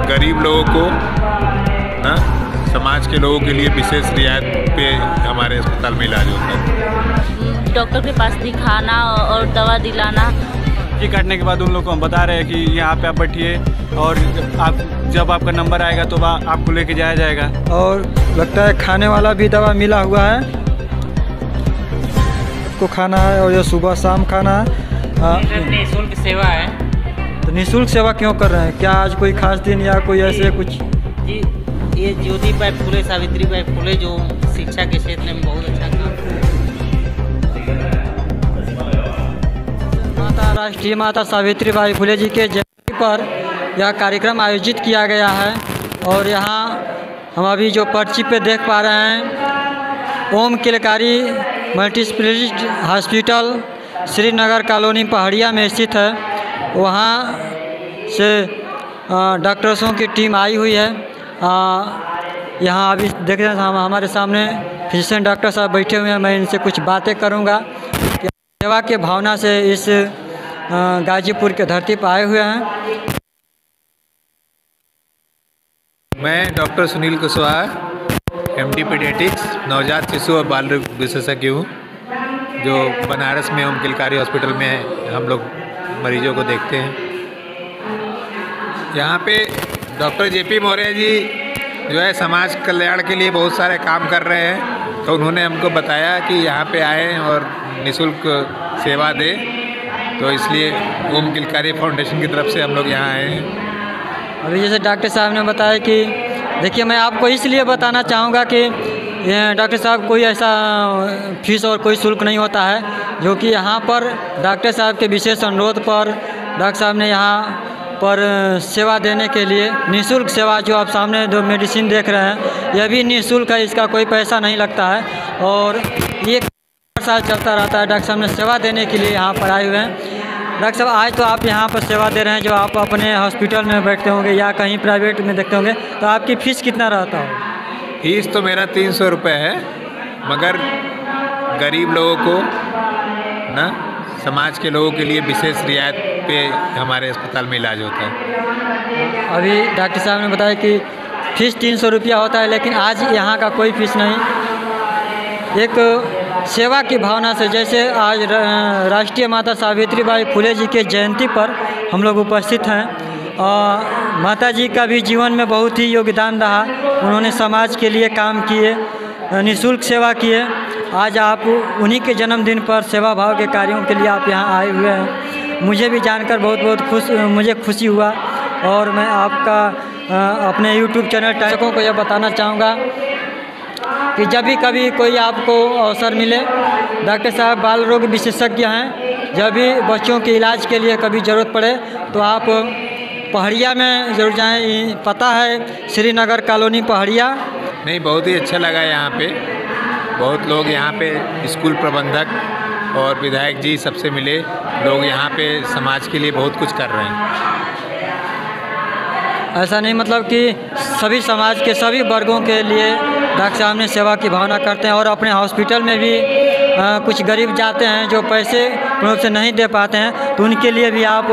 गरीब लोगों को ना, समाज के लोगों के लिए विशेष रियायत पे हमारे अस्पताल में इलाज होता है। डॉक्टर के पास दिखाना और दवा दिलाना। पर्ची काटने के बाद उन लोग को हम बता रहे हैं कि यहाँ पे आप बैठिए और जब आपका नंबर आएगा तो आपको लेके जाया जाएगा। और लगता है खाने वाला भी दवा मिला हुआ है, आपको खाना है और ये सुबह शाम खाना है। निःशुल्क सेवा है। तो निःशुल्क सेवा क्यों कर रहे हैं? क्या आज कोई खास दिन या कोई ऐसे कुछ? जी, ये ज्योतिबाई फुले, सावित्रीबाई फुले जो शिक्षा के क्षेत्र में बहुत अच्छा किया। राष्ट्रीय माता सावित्रीबाई फुले जी के जयंती पर यह कार्यक्रम आयोजित किया गया है और यहाँ हम अभी जो पर्ची पे देख पा रहे हैं, Om Kilkari multi specialist hospital Srinagar colony Pahadia में स्थित है। वहाँ से डॉक्टर्सों की टीम आई हुई है। यहाँ अभी देख रहे हैं हमारे सामने फिजिशियन डॉक्टर साहब बैठे हुए हैं। मैं इनसे कुछ बातें करूँगा। सेवा के भावना से इस गाजीपुर के धरती पर आए हुए हैं। मैं doctor Sunil Kushwaha, MD paediatrics, नवजात शिशु और बाल रोग विशेषज्ञ हूँ, जो बनारस में ओम किलकारी हॉस्पिटल में हम लोग मरीजों को देखते हैं। यहाँ पे डॉक्टर जेपी मौर्य जी जो है समाज कल्याण के लिए बहुत सारे काम कर रहे हैं, तो उन्होंने हमको बताया कि यहाँ पे आएँ और निःशुल्क सेवा दें, तो इसलिए ओम किलकारी फाउंडेशन की तरफ से हम लोग यहाँ आए हैं। अभी जैसे डॉक्टर साहब ने बताया कि देखिए, मैं आपको इसलिए बताना चाहूँगा कि डॉक्टर साहब कोई ऐसा फीस और कोई शुल्क नहीं होता है, जो कि यहाँ पर डॉक्टर साहब के विशेष अनुरोध पर डॉक्टर साहब ने यहाँ पर सेवा देने के लिए निःशुल्क सेवा, जो आप सामने जो मेडिसिन देख रहे हैं यह भी निःशुल्क है, इसका कोई पैसा नहीं लगता है और ये साल चलता रहता है। डॉक्टर साहब ने सेवा देने के लिए यहाँ पर आए हुए हैं। डॉक्टर साहब, आज तो आप यहाँ पर सेवा दे रहे हैं, जो आप अपने हॉस्पिटल में बैठते होंगे या कहीं प्राइवेट में देखते होंगे, तो आपकी फ़ीस कितना रहता हो? फीस तो मेरा 300 रुपये है, मगर गरीब लोगों को ना, समाज के लोगों के लिए विशेष रियायत पे हमारे अस्पताल में इलाज होता है। अभी डॉक्टर साहब ने बताया कि फ़ीस 300 रुपया होता है, लेकिन आज यहाँ का कोई फ़ीस नहीं। एक सेवा की भावना से, जैसे आज राष्ट्रीय माता सावित्रीबाई फुले जी के जयंती पर हम लोग उपस्थित हैं। माता जी का भी जीवन में बहुत ही योगदान रहा। उन्होंने समाज के लिए काम किए, निःशुल्क सेवा किए। आज आप उन्हीं के जन्मदिन पर सेवा भाव के कार्यों के लिए आप यहाँ आए हुए हैं। मुझे भी जानकर बहुत मुझे खुशी हुआ और मैं आपका अपने YouTube चैनल दर्शकों को यह बताना चाहूँगा कि जब भी कभी कोई आपको अवसर मिले, डॉक्टर साहब बाल रोग विशेषज्ञ हैं। जब भी बच्चों के इलाज के लिए कभी ज़रूरत पड़े तो आप पहाड़िया में ज़रूर जाएं। पता है श्रीनगर कॉलोनी पहाड़िया। नहीं, बहुत ही अच्छा लगा यहाँ पे। बहुत लोग यहाँ पे स्कूल प्रबंधक और विधायक जी सबसे मिले। लोग यहाँ पे समाज के लिए बहुत कुछ कर रहे हैं। ऐसा नहीं, मतलब कि सभी समाज के सभी वर्गों के लिए डॉक्टर साहब ने सेवा की भावना करते हैं और अपने हॉस्पिटल में भी कुछ गरीब जाते हैं जो पैसे रूप से नहीं दे पाते हैं, तो उनके लिए भी आप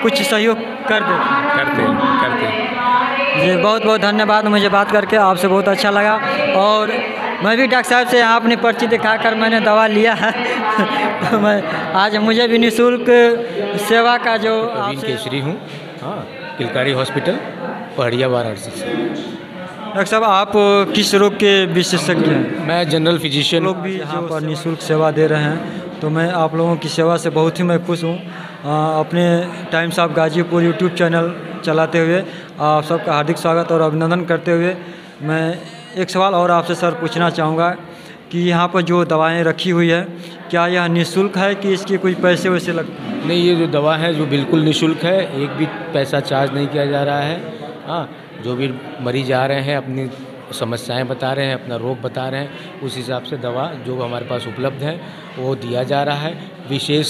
कुछ सहयोग करते हैं। जी, बहुत बहुत धन्यवाद। मुझे बात करके आपसे बहुत अच्छा लगा और मैं भी डॉक्टर साहब से यहाँ अपनी पर्ची दिखाकर मैंने दवा लिया है। तो मैं आज मुझे भी निःशुल्क सेवा का जो केसरी हूँ, हाँ, किलकारी हॉस्पिटल पहाड़िया वाराणसी से। डॉक्टर साहब, आप किस रोग के विशेषज्ञ हैं? मैं जनरल फिजिशियन। लोग भी यहाँ पर निःशुल्क सेवा दे रहे हैं, तो मैं आप लोगों की सेवा से बहुत ही मैं खुश हूँ। अपने times of Ghazipur YouTube channel चलाते हुए आप सबका हार्दिक स्वागत और अभिनंदन करते हुए मैं एक सवाल और आपसे सर पूछना चाहूँगा कि यहाँ पर जो दवाएं रखी हुई है, क्या यह निःशुल्क है कि इसके कोई पैसे वैसे लगते हैं? नहीं, ये जो दवा है जो बिल्कुल निःशुल्क है, एक भी पैसा चार्ज नहीं किया जा रहा है। हाँ, जो भी मरीज आ रहे हैं अपनी समस्याएं बता रहे हैं, अपना रोग बता रहे हैं, उस हिसाब से दवा जो हमारे पास उपलब्ध है वो दिया जा रहा है। विशेष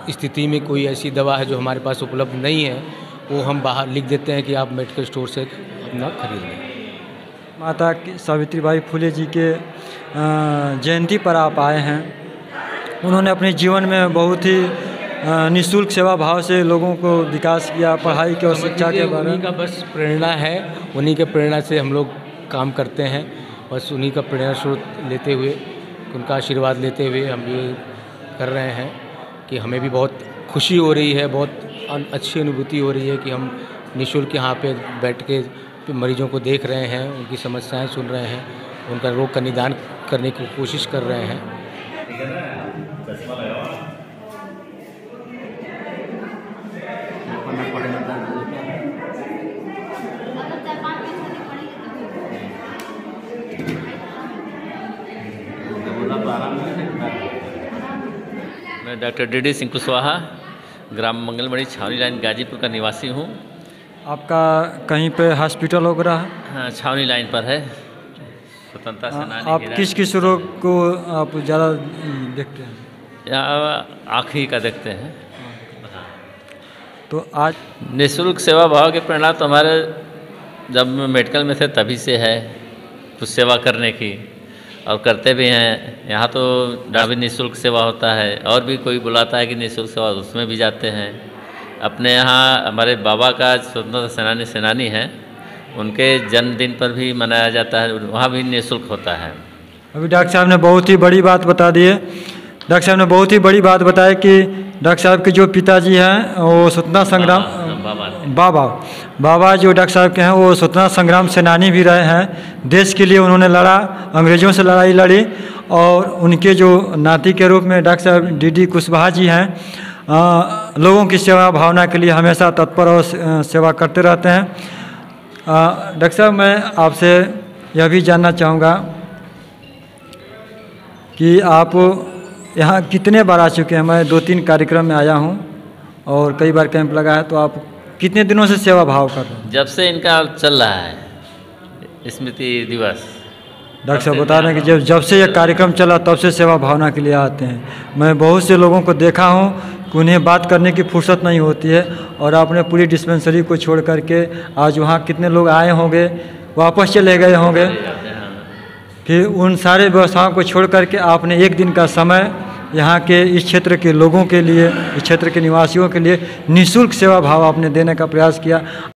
स्थिति में कोई ऐसी दवा है जो हमारे पास उपलब्ध नहीं है, वो हम बाहर लिख देते हैं कि आप मेडिकल स्टोर से अपना खरीद लें। माता सावित्रीबाई फुले जी के जयंती पर आप आए हैं। उन्होंने अपने जीवन में बहुत ही निःशुल्क सेवा भाव से लोगों को विकास किया, पढ़ाई के और शिक्षा के बारे उन्हीं में। का बस प्रेरणा है, उन्हीं के प्रेरणा से हम लोग काम करते हैं। बस उन्हीं का प्रेरणा स्रोत लेते हुए, उनका आशीर्वाद लेते हुए हम ये कर रहे हैं कि हमें भी बहुत खुशी हो रही है, बहुत अच्छी अनुभूति हो रही है कि हम निःशुल्क यहाँ पे बैठ के मरीजों को देख रहे हैं, उनकी समस्याएं सुन रहे हैं, उनका रोग का निदान करने की कोशिश कर रहे हैं। मैं डॉक्टर डी सिंह कुशवाहा, ग्राम मंगलमणि, छावनी लाइन, गाजीपुर का निवासी हूँ। आपका कहीं पे हॉस्पिटल वगैरह है? हाँ, छावनी लाइन पर है। स्वतंत्रता सेनानी आप किस किस रोग को आप ज़्यादा देखते हैं? यहाँ आँखी का देखते हैं। तो आज निःशुल्क सेवा भाव की प्रेरणा तो हमारे जब मेडिकल में थे तभी से है, कुछ सेवा करने की, और करते भी हैं। यहाँ तो भी निःशुल्क सेवा होता है, और भी कोई बुलाता है कि निःशुल्क सेवा, उसमें भी जाते हैं। अपने यहाँ हमारे बाबा का स्वतंत्रता सेनानी हैं, उनके जन्मदिन पर भी मनाया जाता है, वहाँ भी निःशुल्क होता है। अभी डॉक्टर साहब ने बहुत ही बड़ी बात बता दी है। डॉक्टर साहब ने बहुत ही बड़ी बात बताई कि डॉक्टर साहब के जो पिताजी हैं वो स्वतंत्रता संग्राम बाबा जो डॉक्टर साहब के हैं वो स्वतंत्रता संग्राम सेनानी भी रहे हैं। देश के लिए उन्होंने लड़ा, अंग्रेज़ों से लड़ाई लड़ी, और उनके जो नाती के रूप में डॉक्टर साहब डी कुशवाहा जी हैं, लोगों की सेवा भावना के लिए हमेशा तत्पर और सेवा करते रहते हैं। डॉक्टर साहब, मैं आपसे यह भी जानना चाहूँगा कि आप यहाँ कितने बार आ चुके हैं? मैं 2-3 कार्यक्रम में आया हूँ और कई बार कैंप लगा है। तो आप कितने दिनों से सेवा भाव कर रहे हैं? जब से इनका चल रहा है स्मृति दिवस। डॉक्टर साहब बता रहे हैं कि जब से यह कार्यक्रम चला तब से सेवा भावना के लिए आते हैं। मैं बहुत से लोगों को देखा हूँ कि उन्हें बात करने की फुर्सत नहीं होती है, और आपने पूरी डिस्पेंसरी को छोड़ करके आज वहाँ कितने लोग आए होंगे, वापस चले गए होंगे, फिर उन सारे व्यवस्थाओं को छोड़ करके आपने एक दिन का समय यहाँ के इस क्षेत्र के लोगों के लिए, इस क्षेत्र के निवासियों के लिए निःशुल्क सेवा भाव आपने देने का प्रयास किया।